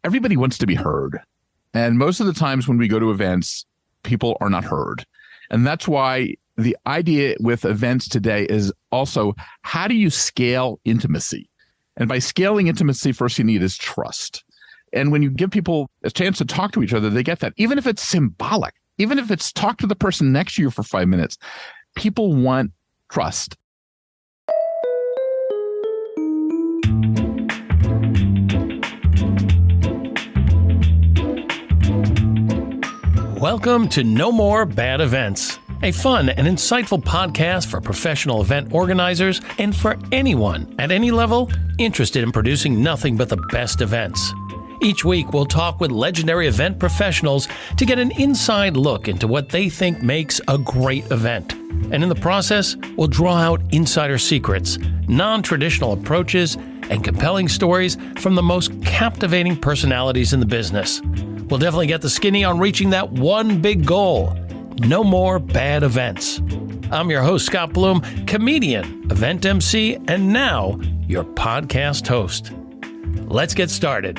everybody wants to be heard. And most of the times when we go to events, people are not heard. And that's why the idea with events today is also, how do you scale intimacy? And by scaling intimacy, first you need is trust. And when you give people a chance to talk to each other, they get that. Even if it's symbolic, even if it's talk to the person next to you for 5 minutes, people want trust. Welcome to No More Bad Events, a fun and insightful podcast for professional event organizers and for anyone at any level interested in producing nothing but the best events. Each week, we'll talk with legendary event professionals to get an inside look into what they think makes a great event. And in the process, we'll draw out insider secrets, non-traditional approaches, and compelling stories from the most captivating personalities in the business. We'll definitely get the skinny on reaching that one big goal: no more bad events. I'm your host, Scott Bloom, comedian, event MC, and now your podcast host. Let's get started.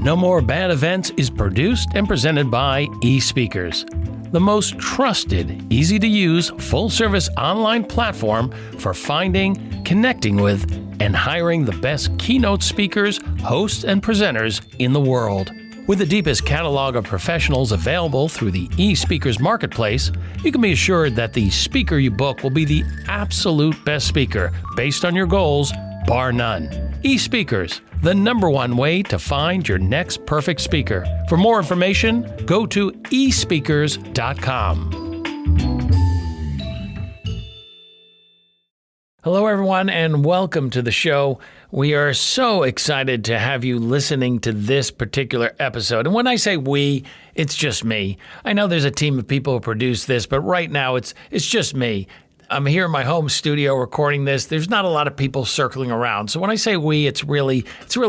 No More Bad Events is produced and presented by eSpeakers, the most trusted, easy-to-use, full-service online platform for finding, connecting with, and hiring the best keynote speakers, hosts, and presenters in the world. With the deepest catalog of professionals available through the eSpeakers marketplace, you can be assured that the speaker you book will be the absolute best speaker based on your goals, bar none. eSpeakers, the #1 way to find your next perfect speaker. For more information, go to espeakers.com. Hello, everyone, and welcome to the show. We are so excited to have you listening to this particular episode. And when I say we, it's just me. I know there's a team of people who produce this, but right now it's just me. I'm here in my home studio recording this. There's not a lot of people circling around. So when I say we, it's really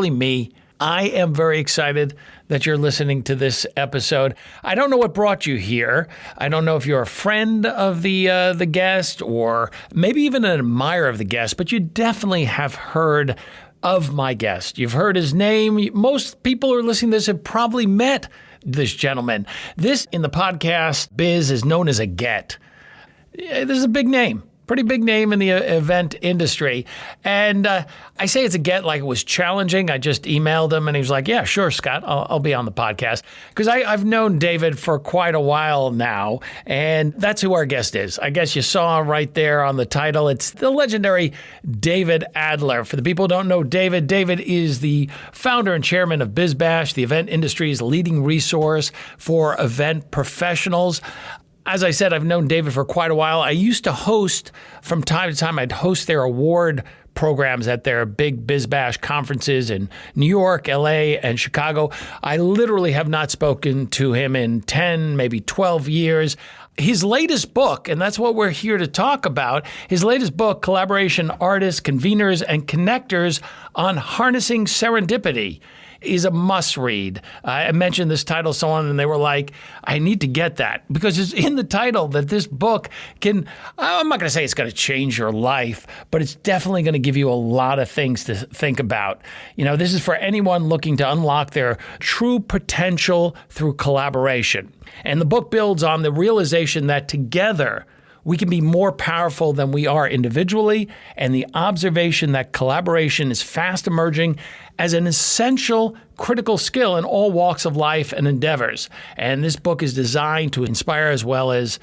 me. I am very excited that you're listening to this episode. I don't know what brought you here. I don't know if you're a friend of the guest or maybe even an admirer of the guest, but you definitely have heard of my guest. You've heard his name. Most people who are listening to this have probably met this gentleman. This, in the podcast biz, is known as a get. This is a big name. Pretty big name in the event industry. And I say it's a get like it was challenging. I just emailed him and he was like, yeah, sure, Scott, I'll be on the podcast. Because I've known David for quite a while now, and that's who our guest is. I guess you saw right there on the title, it's the legendary David Adler. For the people who don't know David is the founder and chairman of BizBash, the event industry's leading resource for event professionals. As I said, I've known David for quite a while. I used to host, from time to time, I'd host their award programs at their big BizBash conferences in New York, LA, and Chicago. I literally have not spoken to him in 10, maybe 12 years. His latest book, and that's what we're here to talk about, his latest book, Collaboration Artists, Conveners, and Connectors on Harnessing Serendipity, is a must-read. I mentioned this title to someone, and they were like, I need to get that, because it's in the title that this book can, I'm not going to say it's going to change your life, but it's definitely going to give you a lot of things to think about. You know, this is for anyone looking to unlock their true potential through collaboration. And the book builds on the realization that together, we can be more powerful than we are individually, and the observation that collaboration is fast emerging as an essential critical skill in all walks of life and endeavors. And this book is designed to inspire as well as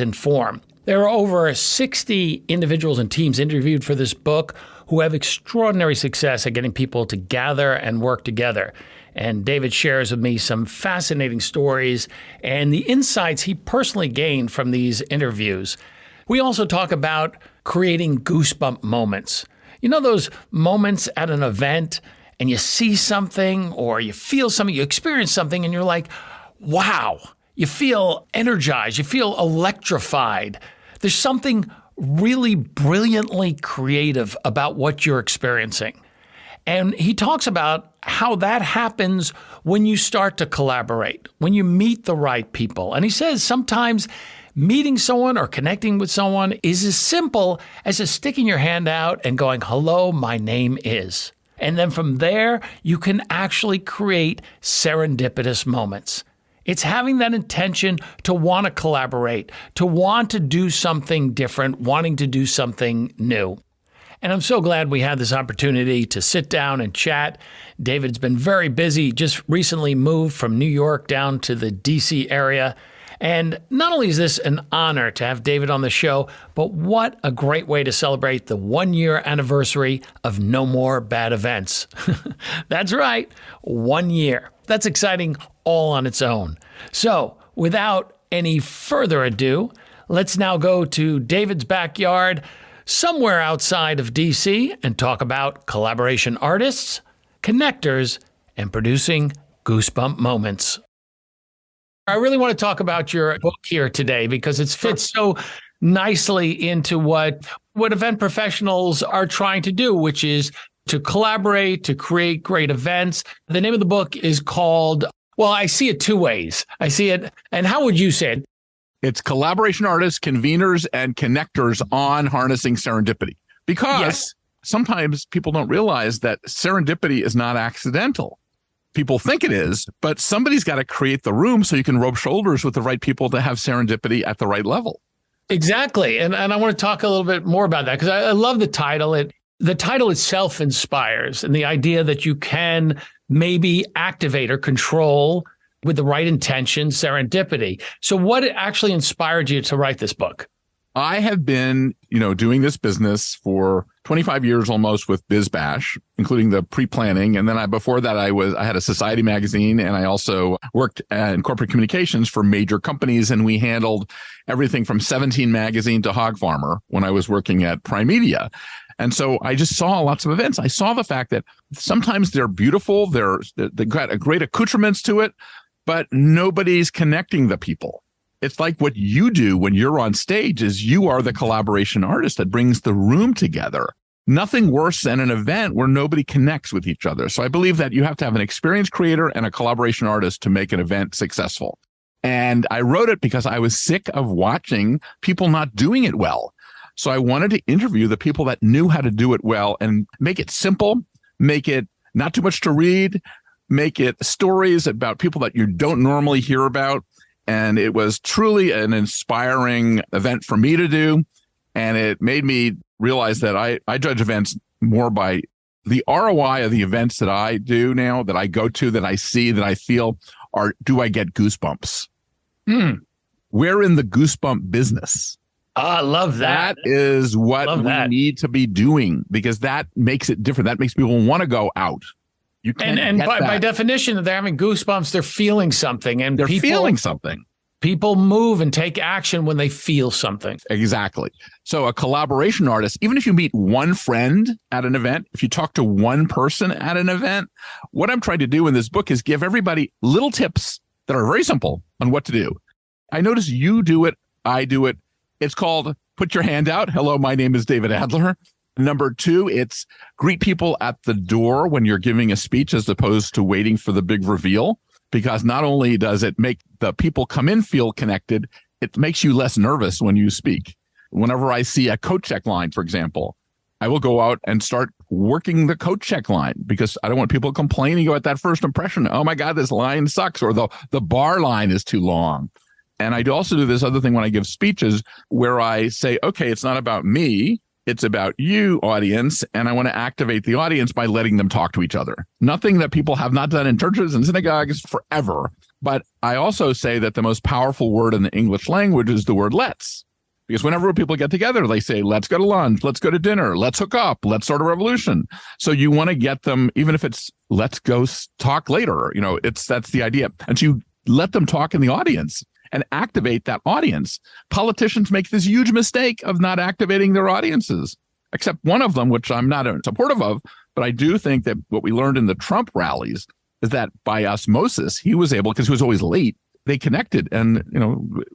inform. There are over 60 individuals and teams interviewed for this book who have extraordinary success at getting people to gather and work together. And David shares with me some fascinating stories and the insights he personally gained from these interviews. We also talk about creating goosebump moments. You know those moments at an event and you see something or you feel something, you experience something and you're like, wow, you feel energized, you feel electrified. There's something really brilliantly creative about what you're experiencing. And he talks about how that happens when you start to collaborate, when you meet the right people. And he says sometimes meeting someone or connecting with someone is as simple as just sticking your hand out and going, "Hello, my name is." And then from there, you can actually create serendipitous moments. It's having that intention to want to collaborate, to want to do something different, wanting to do something new. And I'm so glad we had this opportunity to sit down and chat. David's been very busy, just recently moved from New York down to the DC area. And not only is this an honor to have David on the show, but what a great way to celebrate the 1-year anniversary of No More Bad Events. That's right, 1 year. That's exciting all on its own. So without any further ado, let's now go to David's backyard, somewhere outside of DC, and talk about collaboration artists, connectors, and producing goosebump moments. I really want to talk about your book here today because it fits so nicely into what event professionals are trying to do, which is to collaborate, to create great events. The name of the book is called, well, I see it two ways. I see it, and how would you say it? It's collaboration artists, conveners, and connectors on harnessing serendipity. Because sometimes people don't realize that serendipity is not accidental. People think it is, but somebody's got to create the room so you can rub shoulders with the right people to have serendipity at the right level. Exactly. And I want to talk a little bit more about that because I love the title. The title itself inspires, and the idea that you can maybe activate or control with the right intention, serendipity. So what actually inspired you to write this book? I have been, doing this business for 25 years almost with BizBash, including the pre-planning. And then before that, I had a society magazine, and I also worked in corporate communications for major companies. And we handled everything from 17 Magazine to Hog Farmer when I was working at Prime Media. And so I just saw lots of events. I saw the fact that sometimes they're beautiful. They've got a great accoutrements to it, but nobody's connecting the people. It's like what you do when you're on stage is you are the collaboration artist that brings the room together. Nothing worse than an event where nobody connects with each other. So I believe that you have to have an experienced creator and a collaboration artist to make an event successful. And I wrote it because I was sick of watching people not doing it well. So I wanted to interview the people that knew how to do it well and make it simple, make it not too much to read, make it stories about people that you don't normally hear about. And it was truly an inspiring event for me to do. And it made me realize that I judge events more by the ROI of the events that I do now, that I go to, that I see, that I feel, are do I get goosebumps? We're in the goosebump business. I love that. That is what we need to be doing because that makes it different. That makes people want to go out. You can't and by definition, they're having goosebumps. They're feeling something, and they're feeling something. People move and take action when they feel something. Exactly. So a collaboration artist, even if you meet one friend at an event, if you talk to one person at an event, what I'm trying to do in this book is give everybody little tips that are very simple on what to do. I notice you do it. I do it. It's called Put Your Hand Out. Hello, my name is David Adler. Number 2, it's greet people at the door when you're giving a speech as opposed to waiting for the big reveal, because not only does it make the people come in feel connected, it makes you less nervous when you speak. Whenever I see a coat check line, for example, I will go out and start working the coat check line because I don't want people complaining about that first impression. Oh my God, this line sucks, or the bar line is too long. And I also do this other thing when I give speeches where I say, okay, it's not about me. It's about you, audience, and I want to activate the audience by letting them talk to each other. Nothing that people have not done in churches and synagogues forever. But I also say that the most powerful word in the English language is the word let's. Because whenever people get together, they say, let's go to lunch, let's go to dinner, let's hook up, let's start a revolution. So you want to get them, even if it's let's go talk later, that's the idea. And so you let them talk in the audience and activate that audience. Politicians make this huge mistake of not activating their audiences, except one of them, which I'm not supportive of. But I do think that what we learned in the Trump rallies is that by osmosis, he was able, because he was always late, they connected. And,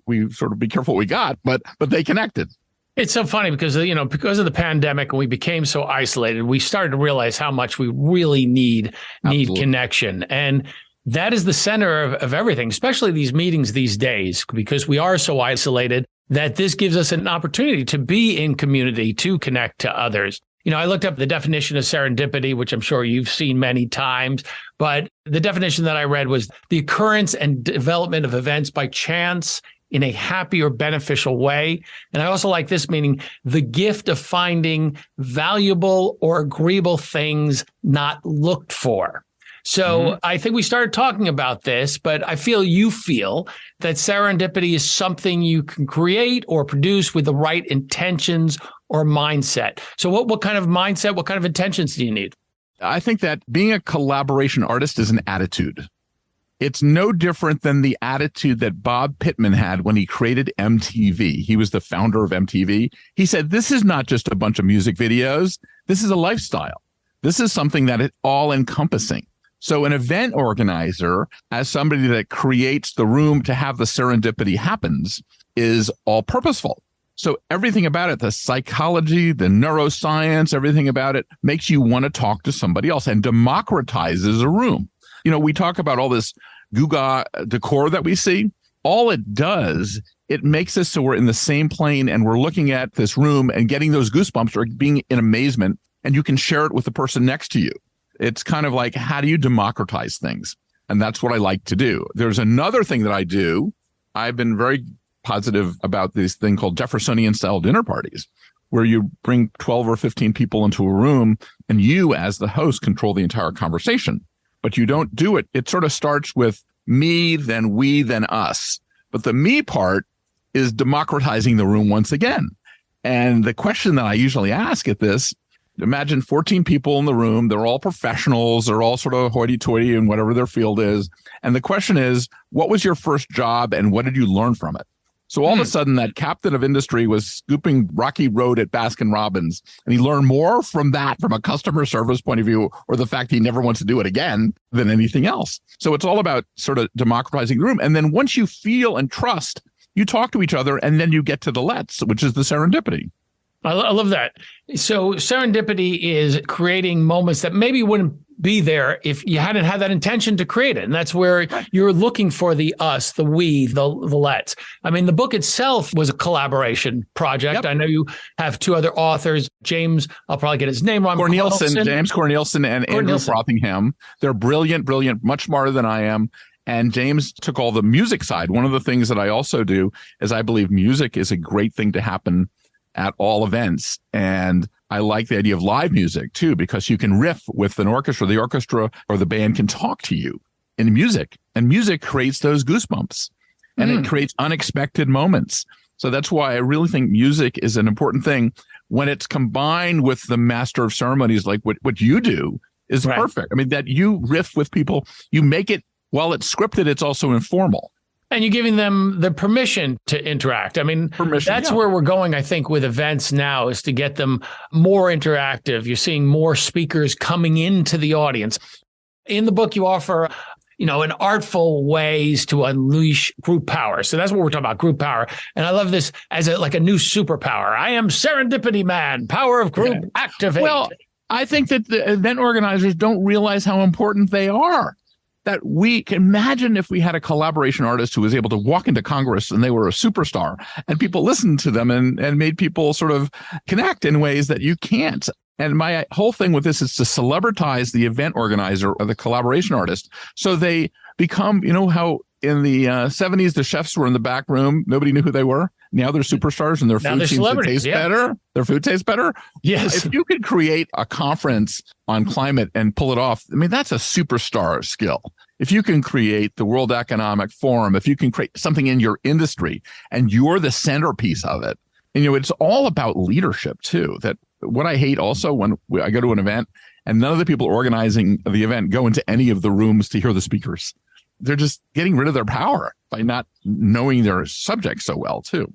we sort of be careful what we got, but they connected. It's so funny because, because of the pandemic and we became so isolated, we started to realize how much we really need connection. And that is the center of everything, especially these meetings these days, because we are so isolated. that this gives us an opportunity to be in community, to connect to others. I looked up the definition of serendipity, which I'm sure you've seen many times, but the definition that I read was the occurrence and development of events by chance in a happy or beneficial way. And I also like this meaning, the gift of finding valuable or agreeable things not looked for. So I think we started talking about this, but I feel you feel that serendipity is something you can create or produce with the right intentions or mindset. So what kind of mindset, what kind of intentions do you need? I think that being a collaboration artist is an attitude. It's no different than the attitude that Bob Pittman had when he created MTV. He was the founder of MTV. He said, this is not just a bunch of music videos. This is a lifestyle. This is something that is all encompassing. So an event organizer, as somebody that creates the room to have the serendipity happens, is all purposeful. So everything about it, the psychology, the neuroscience, everything about it makes you want to talk to somebody else and democratizes a room. We talk about all this Guga decor that we see. All it does, it makes us so we're in the same plane and we're looking at this room and getting those goosebumps or being in amazement, and you can share it with the person next to you. It's kind of like, how do you democratize things? And that's what I like to do. There's another thing that I do. I've been very positive about this thing called Jeffersonian style dinner parties, where you bring 12 or 15 people into a room and you as the host control the entire conversation. But you don't do it. It sort of starts with me, then we, then us. But the me part is democratizing the room once again. And the question that I usually ask at this, imagine 14 people in the room. They're all professionals. They're all sort of hoity-toity in whatever their field is. And the question is, what was your first job and what did you learn from it? So all of a sudden, that captain of industry was scooping Rocky Road at Baskin-Robbins, and he learned more from that, from a customer service point of view, or the fact he never wants to do it again, than anything else. So it's all about sort of democratizing the room. And then once you feel and trust, you talk to each other, and then you get to the let's, which is the serendipity. I love that. So serendipity is creating moments that maybe wouldn't be there if you hadn't had that intention to create it. And that's where you're looking for the us, the we, the let's. I mean, the book itself was a collaboration project. Yep. I know you have two other authors, James, I'll probably get his name wrong. James Cornelison and Andrew Frothingham. They're brilliant, much smarter than I am. And James took all the music side. One of the things that I also do is I believe music is a great thing to happen at all events. And I like the idea of live music too, because you can riff with an orchestra. The orchestra or the band can talk to you in music, and music creates those goosebumps and it creates unexpected moments. So that's why I really think music is an important thing. When it's combined with the master of ceremonies, like what you do is perfect. I mean, that you riff with people, you make it, while it's scripted, it's also informal. And you're giving them the permission to interact. I mean, that's where we're going, I think, with events now, is to get them more interactive. You're seeing more speakers coming into the audience. In the book, you offer, an artful ways to unleash group power. So that's what we're talking about, group power. And I love this as a new superpower. I am Serendipity Man, power of group, activate. Well, I think that the event organizers don't realize how important they are. That we can imagine if we had a collaboration artist who was able to walk into Congress and they were a superstar and people listened to them and made people sort of connect in ways that you can't. And my whole thing with this is to celebritize the event organizer or the collaboration artist. So they become, how in the 70s, the chefs were in the back room. Nobody knew who they were. Now they're superstars and their food seems to taste better. Their food tastes better. Yes. If you could create a conference on climate and pull it off, I mean, that's a superstar skill. If you can create the World Economic Forum, if you can create something in your industry and you're the centerpiece of it, and it's all about leadership too. That what I hate also when I go to an event and none of the people organizing the event go into any of the rooms to hear the speakers. They're just getting rid of their power by not knowing their subject so well too.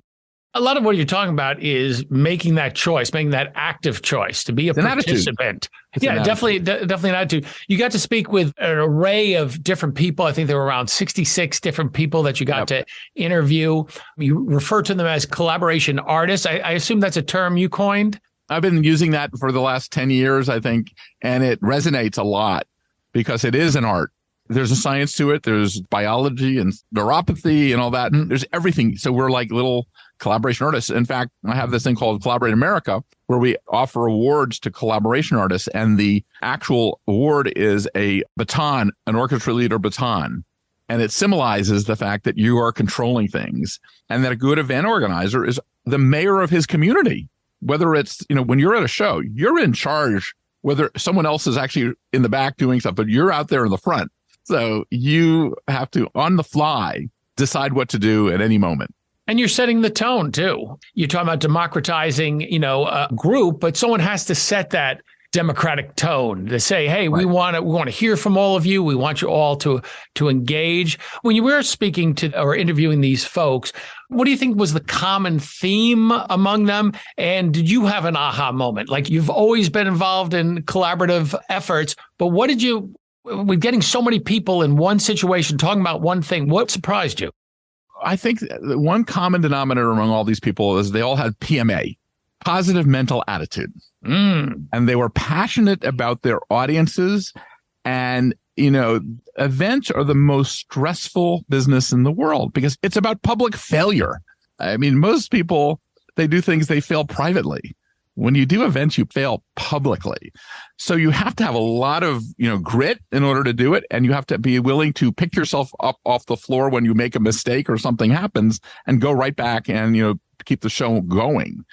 A lot of what you're talking about is making that choice, making that active choice to be a participant. Yeah, definitely an attitude. You got to speak with an array of different people. I think there were around 66 different people that you got to interview. You refer to them as collaboration artists. I assume that's a term you coined? I've been using that for the last 10 years, I think, and it resonates a lot because it is an art. There's a science to it. There's biology and neuropathy and all that. There's everything. So we're like little collaboration artists. In fact, I have this thing called Collaborate America, where we offer awards to collaboration artists. And the actual award is a baton, an orchestra leader baton. And it symbolizes the fact that you are controlling things, and that a good event organizer is the mayor of his community. Whether it's, when you're at a show, you're in charge, whether someone else is actually in the back doing stuff, but you're out there in the front. So you have to, on the fly, decide what to do at any moment. And you're setting the tone too. You're talking about democratizing, a group, but someone has to set that democratic tone to say, hey, right. we want to hear from all of you. We want you all to engage. When you were speaking to or interviewing these folks, what do you think was the common theme among them? And did you have an aha moment? Like, you've always been involved in collaborative efforts, but with getting so many people in one situation talking about one thing, what surprised you? I think the one common denominator among all these people is they all had PMA, positive mental attitude. And they were passionate about their audiences. And, events are the most stressful business in the world because it's about public failure. I mean, most people, they do things, they fail privately. When you do events, you fail publicly. So you have to have a lot of, grit in order to do it. And you have to be willing to pick yourself up off the floor when you make a mistake or something happens and go right back and, keep the show going.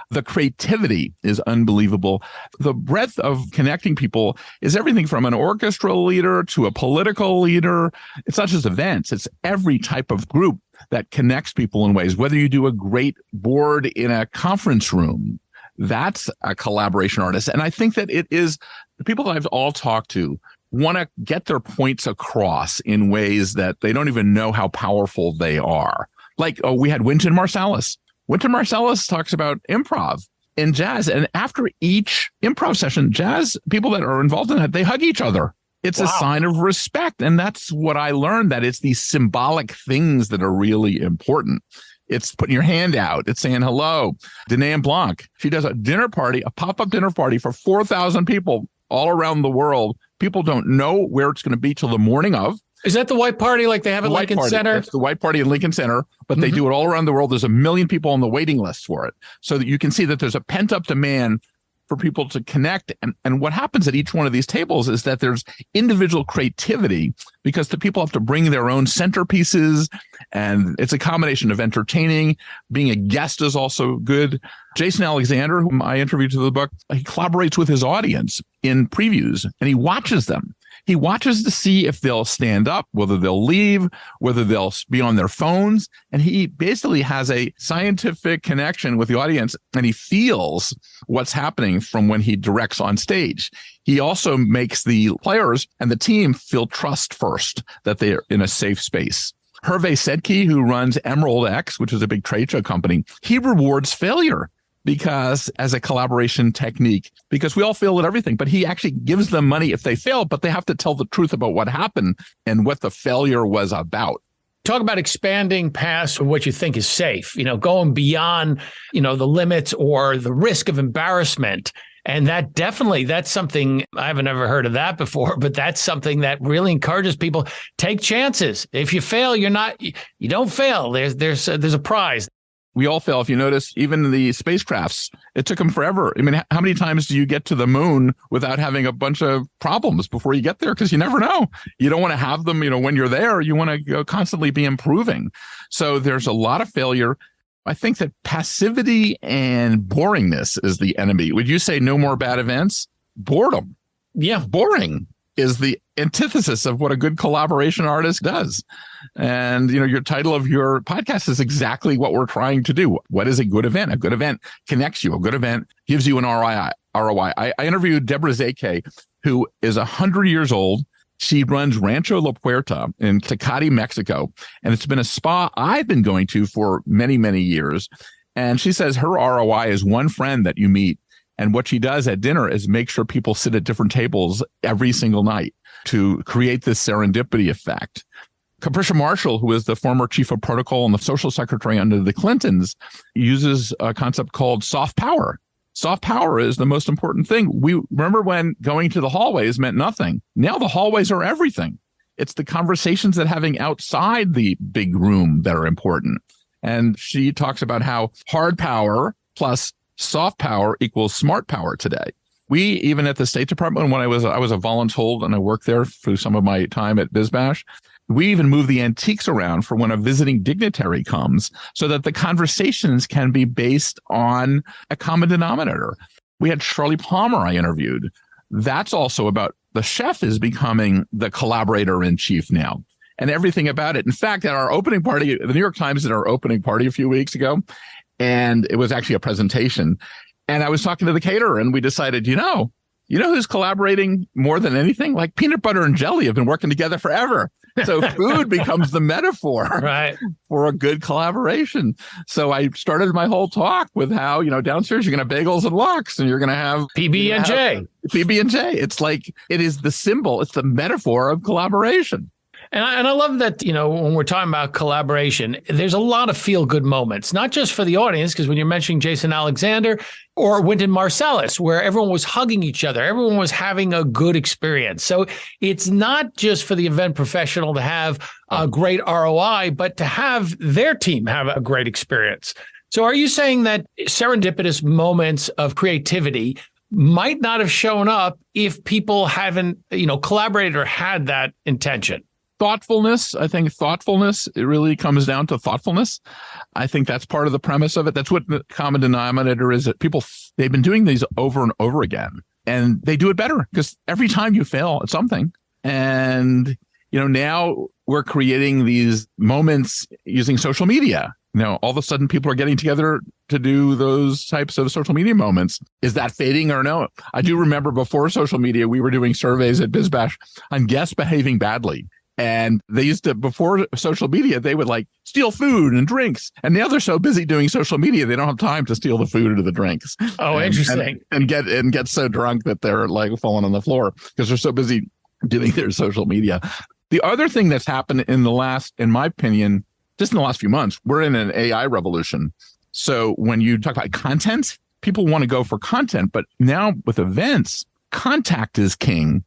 The creativity is unbelievable. The breadth of connecting people is everything from an orchestral leader to a political leader. It's not just events, it's every type of group that connects people in ways. Whether you do a great board in a conference room, that's a collaboration artist. And I think that it is the people that I've all talked to want to get their points across in ways that they don't even know how powerful they are. Like, we had Wynton Marsalis. Wynton Marsalis talks about improv in jazz. And after each improv session, jazz people that are involved in that, they hug each other. It's a sign of respect. And that's what I learned, that it's these symbolic things that are really important. It's putting your hand out. It's saying hello. Danae Blanc, she does a dinner party, a pop-up dinner party for 4,000 people all around the world. People don't know where it's going to be till the morning of. Is that the white party like they have at Lincoln Center? That's the white party in Lincoln Center, but they do it all around the world. There's 1 million people on the waiting list for it. So that you can see that there's a pent-up demand for people to connect. And what happens at each one of these tables is that there's individual creativity because the people have to bring their own centerpieces. And it's a combination of entertaining. Being a guest is also good. Jason Alexander, whom I interviewed to the book, he collaborates with his audience in previews and he watches them. He watches to see if they'll stand up, whether they'll leave, whether they'll be on their phones. And he basically has a scientific connection with the audience, and he feels what's happening from when he directs on stage. He also makes the players and the team feel trust first, that they're in a safe space. Hervé Sedki, who runs Emerald X, which is a big trade show company, he rewards failure. Because as a collaboration technique, because we all fail at everything, but he actually gives them money if they fail, but they have to tell the truth about what happened and what the failure was about. Talk about expanding past what you think is safe, going beyond, the limits or the risk of embarrassment. And that's something I haven't ever heard of that before, but that's something that really encourages people. Take chances. If you fail, you don't fail. There's a prize. We all fail. If you notice, even the spacecrafts, it took them forever. I mean, how many times do you get to the moon without having a bunch of problems before you get there? Because you never know. You don't want to have them, when you're there. You want to constantly be improving. So there's a lot of failure. I think that passivity and boringness is the enemy. Would you say no more bad events? Boredom. Yeah. Boring is the antithesis of what a good collaboration artist does. And, your title of your podcast is exactly what we're trying to do. What is a good event? A good event connects you. A good event gives you an ROI. I interviewed Deborah Zake, who is 100 years old. She runs Rancho La Puerta in Tecate, Mexico. And it's been a spa I've been going to for many, many years. And she says her ROI is one friend that you meet. And what she does at dinner is make sure people sit at different tables every single night to create this serendipity effect. Capricia Marshall, who is the former chief of protocol and the social secretary under the Clintons, uses a concept called soft power. Soft power is the most important thing. We remember when going to the hallways meant nothing. Now the hallways are everything. It's the conversations that having outside the big room that are important. And she talks about how hard power plus soft power equals smart power today. We, even at the State Department, when I was a voluntold and I worked there through some of my time at BizBash, we even move the antiques around for when a visiting dignitary comes so that the conversations can be based on a common denominator. We had Charlie Palmer I interviewed. That's also about the chef is becoming the collaborator in chief now and everything about it. In fact, at our opening party, the New York Times did our opening party a few weeks ago, and it was actually a presentation. And I was talking to the caterer and we decided, you know who's collaborating more than anything? Like peanut butter and jelly have been working together forever. So food becomes the metaphor for a good collaboration. So I started my whole talk with how, downstairs you're going to have bagels and lox and you're going to have PB&J. PB&J. It's like, it is the symbol. It's the metaphor of collaboration. And I love that, when we're talking about collaboration, there's a lot of feel-good moments, not just for the audience, because when you're mentioning Jason Alexander or Wynton Marsalis, where everyone was hugging each other, everyone was having a good experience. So it's not just for the event professional to have a great ROI, but to have their team have a great experience. So are you saying that serendipitous moments of creativity might not have shown up if people haven't, collaborated or had that intention? Thoughtfulness, I think thoughtfulness, it really comes down to thoughtfulness. I think that's part of the premise of it. That's what the common denominator is, that people, they've been doing these over and over again, and they do it better because every time you fail at something. And, now we're creating these moments using social media. All of a sudden people are getting together to do those types of social media moments. Is that fading or no? I do remember before social media, we were doing surveys at BizBash on guests behaving badly. And they used to, before social media, they would like steal food and drinks. And now they're so busy doing social media, they don't have time to steal the food or the drinks. Oh, interesting. And get so drunk that they're like falling on the floor because they're so busy doing their social media. The other thing that's happened in my opinion, just in the last few months, we're in an AI revolution. So when you talk about content, people want to go for content, but now with events, contact is king.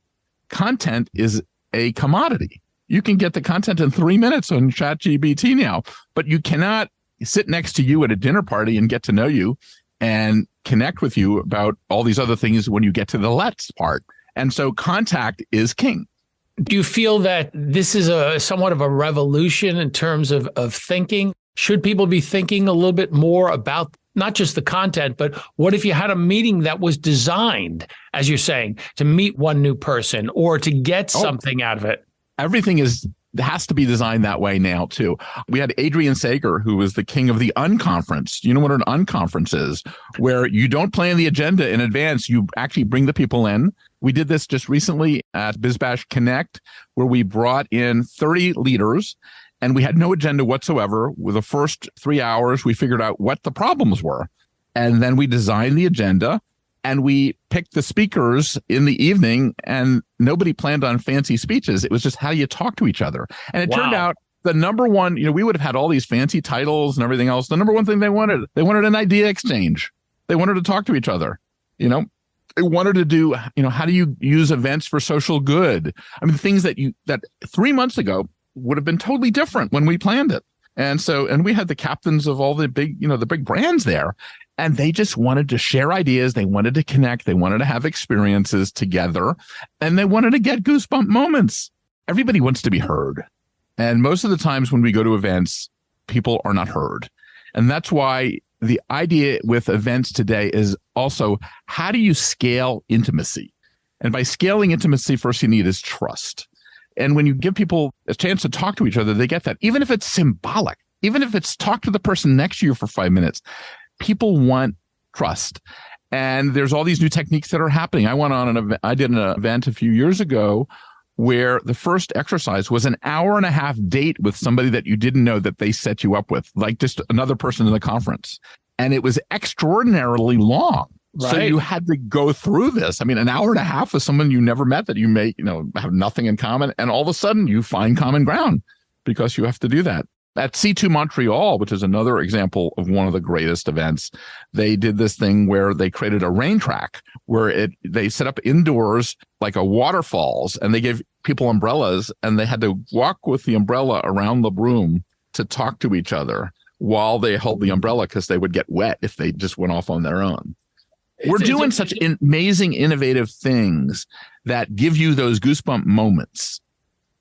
Content is a commodity. You can get the content in 3 minutes on ChatGPT now, but you cannot sit next to you at a dinner party and get to know you and connect with you about all these other things when you get to the let's part. And so contact is king. Do you feel that this is somewhat of a revolution in terms of thinking? Should people be thinking a little bit more about not just the content, but what if you had a meeting that was designed, as you're saying, to meet one new person or to get something out of it? Everything has to be designed that way now, too. We had Adrian Sager, who was the king of the unconference. You know what an unconference is? Where you don't plan the agenda in advance. You actually bring the people in. We did this just recently at BizBash Connect, where we brought in 30 leaders, and we had no agenda whatsoever. With the first 3 hours, we figured out what the problems were. And then we designed the agenda. And we picked the speakers in the evening, and nobody planned on fancy speeches. It was just how you talk to each other. And it turned out the number one, we would have had all these fancy titles and everything else. The number one thing they wanted an idea exchange. They wanted to talk to each other. They wanted to do, how do you use events for social good? I mean, things that 3 months ago would have been totally different when we planned it. And we had the captains of all the big brands there. And they just wanted to share ideas. They wanted to connect. They wanted to have experiences together. And they wanted to get goosebump moments. Everybody wants to be heard. And most of the times when we go to events, people are not heard. And that's why the idea with events today is also, how do you scale intimacy? And by scaling intimacy, first you need is trust. And when you give people a chance to talk to each other, they get that. Even if it's symbolic, even if it's talk to the person next to you for 5 minutes, people want trust. And there's all these new techniques that are happening. I did an event a few years ago where the first exercise was an hour-and-a-half date with somebody that you didn't know that they set you up with, like just another person in the conference. And it was extraordinarily long. Right. So you had to go through this. I mean, an hour and a half with someone you never met that you may, have nothing in common. And all of a sudden you find common ground because you have to do that. At C2 Montreal, which is another example of one of the greatest events, they did this thing where they created a rain track where they set up indoors like a waterfalls, and they gave people umbrellas, and they had to walk with the umbrella around the room to talk to each other while they held the umbrella because they would get wet if they just went off on their own. We're doing such amazing, innovative things that give you those goosebump moments.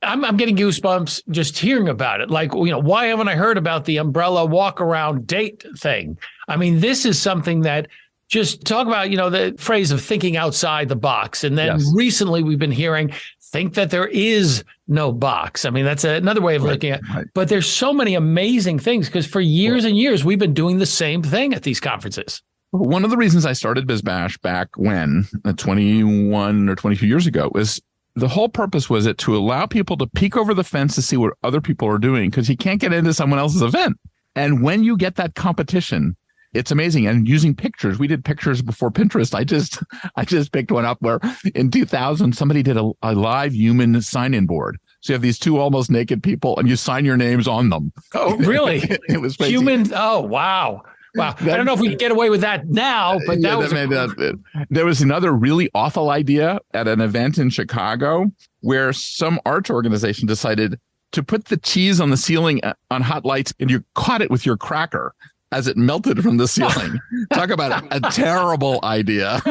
I'm getting goosebumps just hearing about it. Like, why haven't I heard about the umbrella walk around date thing? I mean, this is something that just talk about, the phrase of thinking outside the box. And then recently we've been hearing, think that there is no box. I mean, that's another way of looking at it. But there's so many amazing things because for years and years, we've been doing the same thing at these conferences. One of the reasons I started BizBash back when, 21 or 22 years ago, was the whole purpose was to allow people to peek over the fence to see what other people are doing because you can't get into someone else's event. And when you get that competition, it's amazing. And using pictures, we did pictures before Pinterest. I just picked one up where in 2000, somebody did a live human sign-in board. So you have these two almost naked people and you sign your names on them. Oh, really? It was crazy. Human. Oh, wow. Wow. I don't know if we can get away with that now, but there was another really awful idea at an event in Chicago where some art organization decided to put the cheese on the ceiling on hot lights and you caught it with your cracker as it melted from the ceiling. Talk about a terrible idea.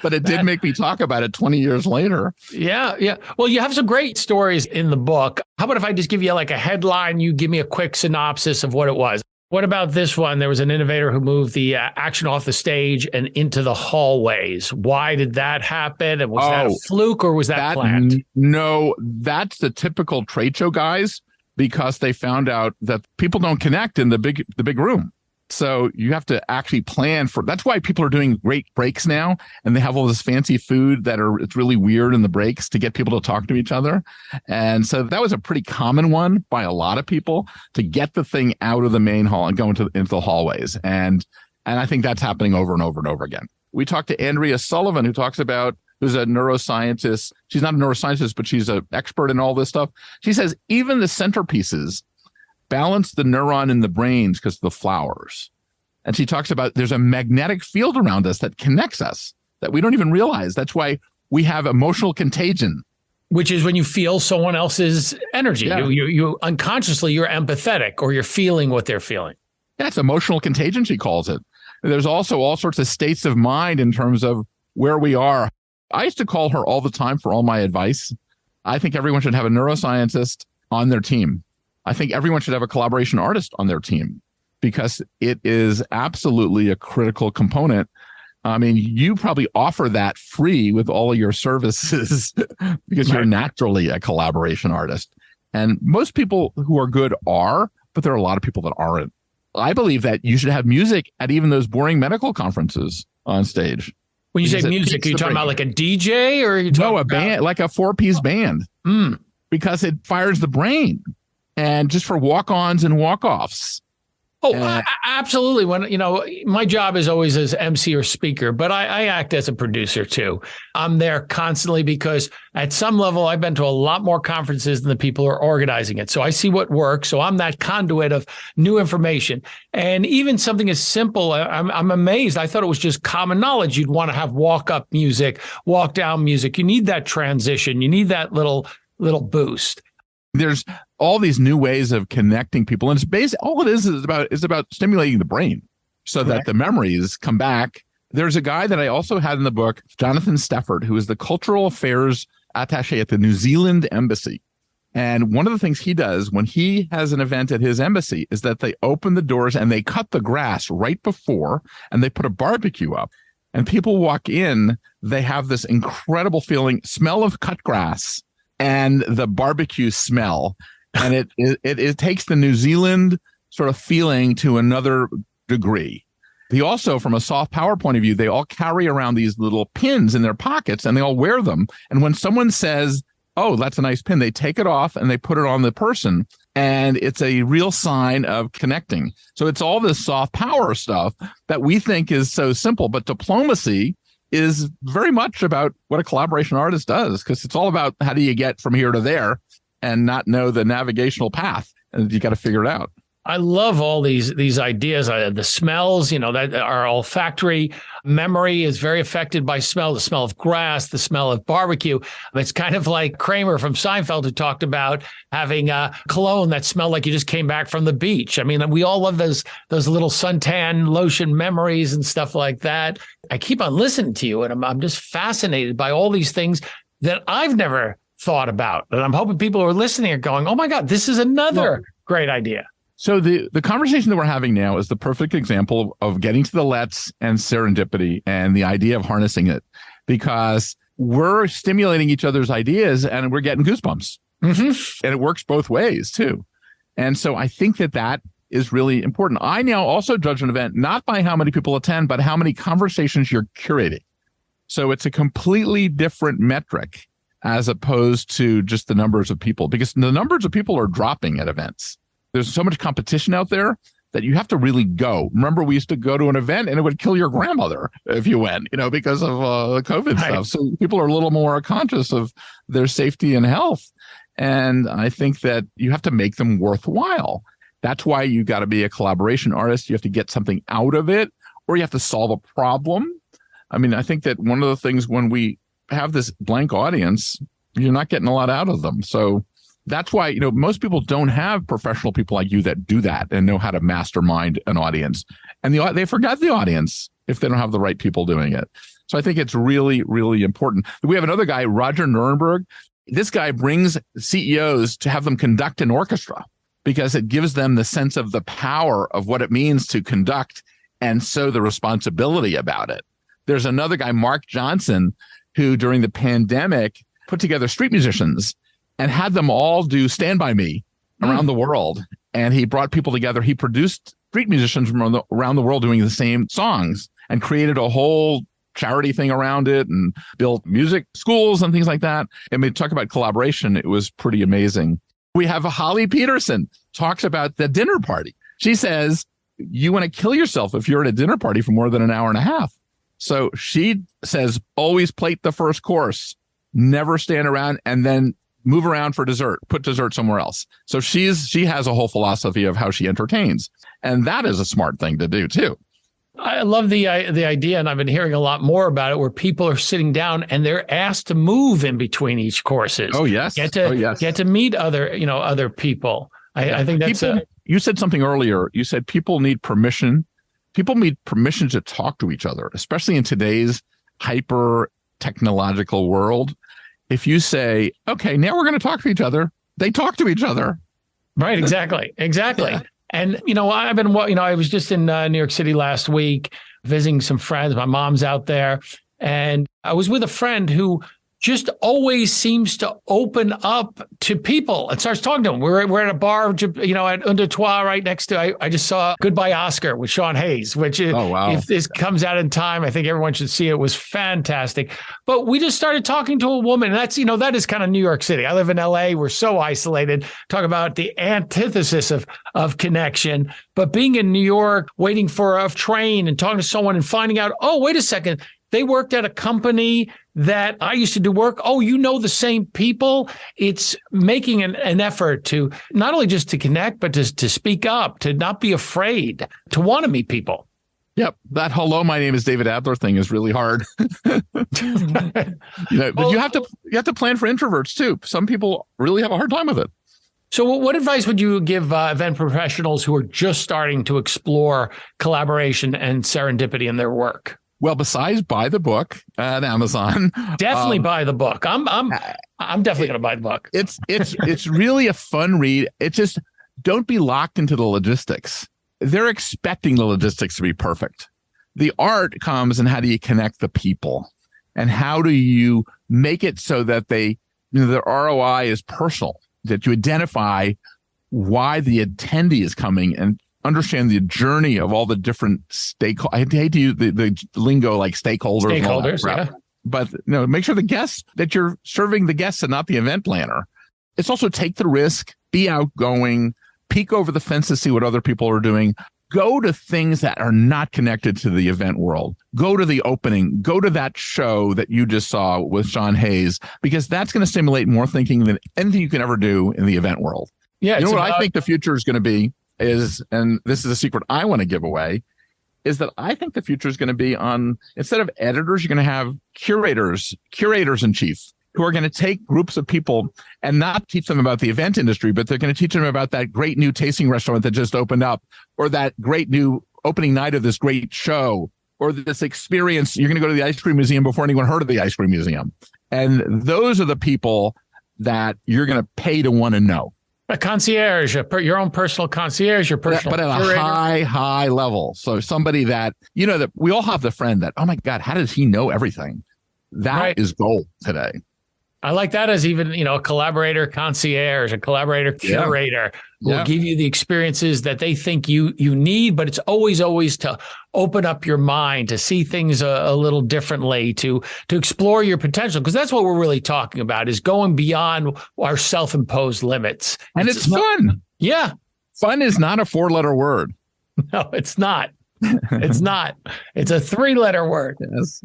But it did make me talk about it 20 years later. Yeah. Well, you have some great stories in the book. How about if I just give you like a headline, you give me a quick synopsis of what it was? What about this one? There was an innovator who moved the action off the stage and into the hallways. Why did that happen? And was that a fluke or was that planned? No, that's the typical trade show guys because they found out that people don't connect in the big room. So you have to actually plan for. That's why people are doing great breaks now, and they have all this fancy food it's really weird in the breaks to get people to talk to each other. And so that was a pretty common one by a lot of people to get the thing out of the main hall and go into the hallways. And I think that's happening over and over and over again. We talked to Andrea Sullivan, who's a neuroscientist. She's not a neuroscientist, but she's an expert in all this stuff. She says even the centerpieces balance the neuron in the brains because of the flowers. And she talks about there's a magnetic field around us that connects us that we don't even realize. That's why we have emotional contagion. Which is when you feel someone else's energy. Yeah. You unconsciously, you're empathetic or you're feeling what they're feeling. Yeah, it's emotional contagion, she calls it. There's also all sorts of states of mind in terms of where we are. I used to call her all the time for all my advice. I think everyone should have a neuroscientist on their team. I think everyone should have a collaboration artist on their team because it is absolutely a critical component. I mean, you probably offer that free with all of your services because you're naturally a collaboration artist. And most people who are good are, but there are a lot of people that aren't. I believe that you should have music at even those boring medical conferences on stage. When you say music, are you talking about like a DJ or are you talking about band, like a 4-piece band? Because it fires the brain. And just for walk-ons and walk-offs. Oh, absolutely. When, my job is always as MC or speaker, but I act as a producer too. I'm there constantly because at some level, I've been to a lot more conferences than the people who are organizing it. So I see what works. So I'm that conduit of new information. And even something as simple, I'm amazed. I thought it was just common knowledge. You'd want to have walk-up music, walk-down music. You need that transition. You need that little boost. There's all these new ways of connecting people. And it's all it is about stimulating the brain so that the memories come back. There's a guy that I also had in the book, Jonathan Stefford, who is the cultural affairs attaché at the New Zealand embassy. And one of the things he does when he has an event at his embassy is that they open the doors and they cut the grass right before and they put a barbecue up. And people walk in, they have this incredible smell of cut grass and the barbecue smell. And it takes the New Zealand sort of feeling to another degree. He also, from a soft power point of view, they all carry around these little pins in their pockets and they all wear them. And when someone says, oh, that's a nice pin, they take it off and they put it on the person. And it's a real sign of connecting. So it's all this soft power stuff that we think is so simple. But diplomacy is very much about what a collaboration artist does, because it's all about how do you get from here to there and not know the navigational path. And you got to figure it out. I love all these ideas. The smells, that our olfactory memory is very affected by smell. The smell of grass, the smell of barbecue. It's kind of like Kramer from Seinfeld, who talked about having a cologne that smelled like you just came back from the beach. I mean, we all love those little suntan lotion memories and stuff like that. I keep on listening to you, and I'm just fascinated by all these things that I've never thought about. And I'm hoping people who are listening are going, "Oh my God, this is another great idea." So the conversation that we're having now is the perfect example of getting to the let's and serendipity and the idea of harnessing it, because we're stimulating each other's ideas and we're getting goosebumps. Mm-hmm. And it works both ways too. And so I think that is really important. I now also judge an event not by how many people attend, but how many conversations you're curating. So it's a completely different metric as opposed to just the numbers of people, because the numbers of people are dropping at events. There's so much competition out there that you have to really go. Remember, we used to go to an event and it would kill your grandmother if you went, because of the COVID stuff. So people are a little more conscious of their safety and health. And I think that you have to make them worthwhile. That's why you got to be a collaboration artist. You have to get something out of it, or you have to solve a problem. I mean, I think that one of the things when we have this blank audience, you're not getting a lot out of them. So that's why, most people don't have professional people like you that do that and know how to mastermind an audience. And they forget the audience if they don't have the right people doing it. So I think it's really, really important. We have another guy, Roger Nurnberg. This guy brings CEOs to have them conduct an orchestra because it gives them the sense of the power of what it means to conduct, and so the responsibility about it. There's another guy, Mark Johnson, who during the pandemic put together street musicians and had them all do Stand By Me around the world. And he brought people together. He produced street musicians from around the world doing the same songs and created a whole charity thing around it and built music schools and things like that. And we talk about collaboration. It was pretty amazing. We have Holly Peterson talks about the dinner party. She says, you want to kill yourself if you're at a dinner party for more than an hour and a half. So she says, always plate the first course, never stand around and then move around for dessert, put dessert somewhere else. So she has a whole philosophy of how she entertains. And that is a smart thing to do too. I love the idea, and I've been hearing a lot more about it, where people are sitting down and they're asked to move in between each courses. Oh yes, get to meet other people. I think that's you said something earlier. You said people need permission. People need permission to talk to each other, especially in today's hyper technological world. If you say, okay, now we're going to talk to each other, they talk to each other. Right. Exactly. Yeah. And, I was just in New York City last week visiting some friends. My mom's out there, and I was with a friend who just always seems to open up to people and starts talking to them. We're at a bar, at Un Deux Trois right next to, I just saw Goodbye Oscar with Sean Hayes, which if this comes out in time, I think everyone should see it. It was fantastic. But we just started talking to a woman, and that's, that is kind of New York City. I live in LA. We're so isolated. Talk about the antithesis of connection. But being in New York, waiting for a train and talking to someone and finding out, oh, wait a second, they worked at a company that I used to do work. Oh, the same people. It's making an effort to not only just to connect, but to speak up, to not be afraid, to want to meet people. Yep. That hello, my name is David Adler thing is really hard. But you have to plan for introverts too. Some people really have a hard time with it. So what advice would you give event professionals who are just starting to explore collaboration and serendipity in their work? Well, besides buy the book at Amazon, definitely buy the book. I'm definitely going to buy the book. It's really a fun read. It's just don't be locked into the logistics. They're expecting the logistics to be perfect. The art comes in how do you connect the people, and how do you make it so that the ROI is personal, that you identify why the attendee is coming and understand the journey of all the different stakeholders. I hate to use the lingo like stakeholders. Stakeholders, yeah. But make sure the guests, that you're serving the guests and not the event planner. It's also take the risk, be outgoing, peek over the fence to see what other people are doing. Go to things that are not connected to the event world. Go to the opening. Go to that show that you just saw with Sean Hayes, because that's going to stimulate more thinking than anything you can ever do in the event world. Yeah, what I think the future is going to be? is, and this is a secret I want to give away, is that I think the future is going to be on, instead of editors, you're going to have curators in chief, who are going to take groups of people and not teach them about the event industry, but they're going to teach them about that great new tasting restaurant that just opened up, or that great new opening night of this great show, or this experience. You're going to go to the ice cream museum before anyone heard of the ice cream museum. And those are the people that you're going to pay to want to know. A concierge, your own personal concierge, your personal but at curator. A high level. So somebody that, that we all have the friend that, oh my God, how does he know everything? That is gold today. I like that as even, a collaborator concierge, a collaborator curator who will give you the experiences that they think you need, but it's always to open up your mind, to see things a little differently, to explore your potential, because that's what we're really talking about, is going beyond our self-imposed limits. And it's fun. Yeah. Fun is not a 4-letter word. No, it's not. It's not. It's a 3-letter word. Yes.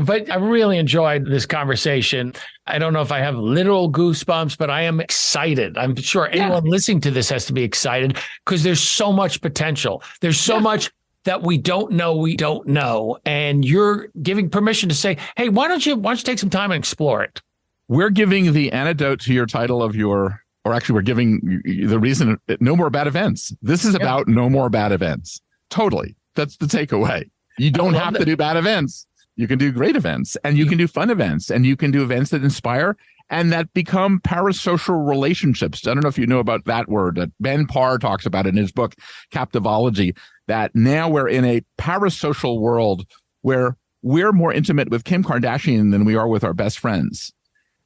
But I really enjoyed this conversation. I don't know if I have literal goosebumps, but I am excited. I'm sure anyone listening to this has to be excited, because there's so much potential. There's so much that we don't know. And you're giving permission to say, hey, why don't you take some time and explore it? We're giving the antidote to your title of we're giving the reason, no more bad events. This is about no more bad events. Totally. That's the takeaway. You don't have to do bad events. You can do great events, and you can do fun events, and you can do events that inspire and that become parasocial relationships. I don't know if you know about that word that Ben Parr talks about in his book, Captivology, that now we're in a parasocial world where we're more intimate with Kim Kardashian than we are with our best friends.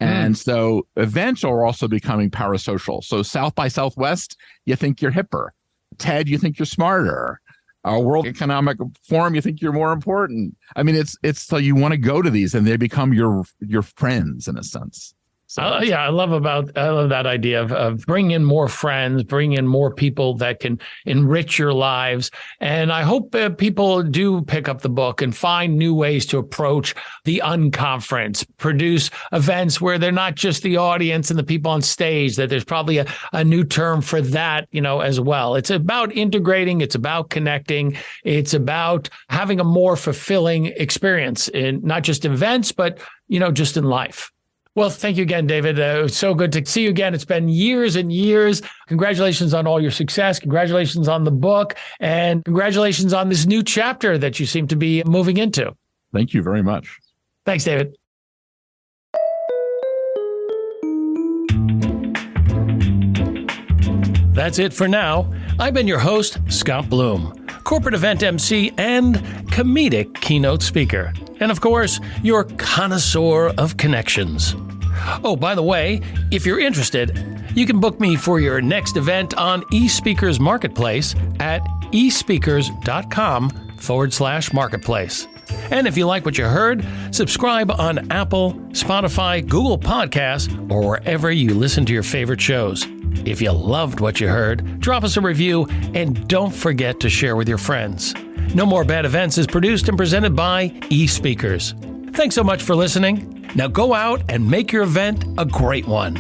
And so events are also becoming parasocial. So South by Southwest, you think you're hipper. TED, you think you're smarter. World Economic Forum, you think you're more important. I mean, it's so you want to go to these, and they become your friends in a sense. So, I love that idea of bringing in more friends, bringing in more people that can enrich your lives. And I hope people do pick up the book and find new ways to approach the unconference, produce events where they're not just the audience and the people on stage, that there's probably a new term for that, as well. It's about integrating. It's about connecting. It's about having a more fulfilling experience in not just events, but, just in life. Well, thank you again, David. It was so good to see you again. It's been years and years. Congratulations on all your success. Congratulations on the book. And congratulations on this new chapter that you seem to be moving into. Thank you very much. Thanks, David. That's it for now. I've been your host, Scott Bloom, corporate event MC and comedic keynote speaker. And of course, your connoisseur of connections. Oh, by the way, if you're interested, you can book me for your next event on eSpeakers Marketplace at espeakers.com/marketplace. And if you like what you heard, subscribe on Apple, Spotify, Google Podcasts, or wherever you listen to your favorite shows. If you loved what you heard, drop us a review and don't forget to share with your friends. No More Bad Events is produced and presented by eSpeakers. Thanks so much for listening. Now go out and make your event a great one.